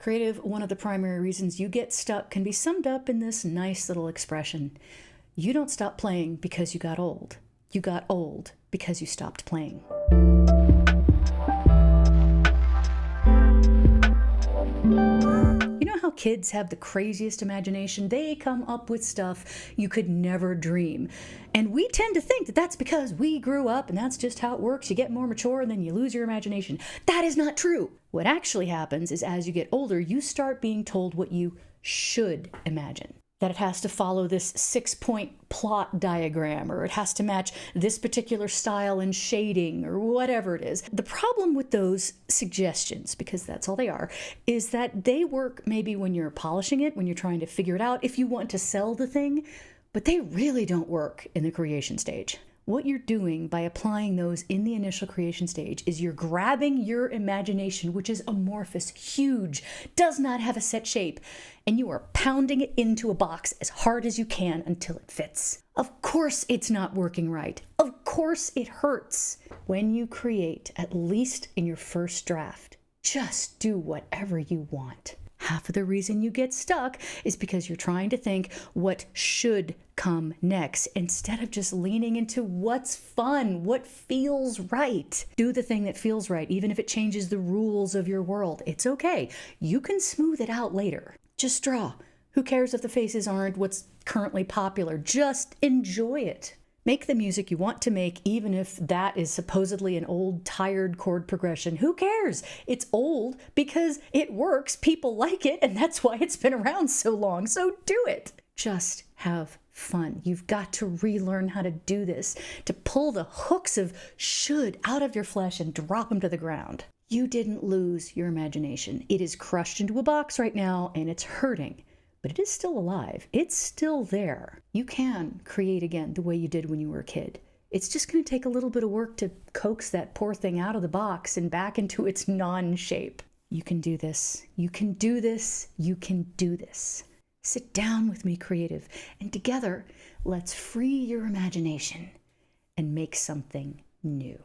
Creative, one of the primary reasons you get stuck can be summed up in this nice little expression. You don't stop playing because you got old. You got old because you stopped playing. You know how kids have the craziest imagination? They come up with stuff you could never dream. And we tend to think that that's because we grew up and that's just how it works. You get more mature and then you lose your imagination. That is not true. What actually happens is as you get older, you start being told what you should imagine. That it has to follow this 6-point plot diagram, or it has to match this particular style and shading, or whatever it is. The problem with those suggestions, because that's all they are, is that they work maybe when you're polishing it, when you're trying to figure it out, if you want to sell the thing, but they really don't work in the creation stage. What you're doing by applying those in the initial creation stage is you're grabbing your imagination, which is amorphous, huge, does not have a set shape, and you are pounding it into a box as hard as you can until it fits. Of course it's not working right. Of course it hurts. When you create, at least in your first draft, just do whatever you want. Half of the reason you get stuck is because you're trying to think what should come next instead of just leaning into what's fun, what feels right. Do the thing that feels right, even if it changes the rules of your world. It's okay. You can smooth it out later. Just draw. Who cares if the faces aren't what's currently popular? Just enjoy it. Make the music you want to make, even if that is supposedly an old, tired chord progression. Who cares? It's old because it works, people like it, and that's why it's been around so long. So do it. Just have fun. You've got to relearn how to do this, to pull the hooks of should out of your flesh and drop them to the ground. You didn't lose your imagination. It is crushed into a box right now, and it's hurting. But it is still alive. It's still there. You can create again the way you did when you were a kid. It's just going to take a little bit of work to coax that poor thing out of the box and back into its non-shape. You can do this. You can do this. You can do this. Sit down with me, creative, and together, let's free your imagination and make something new.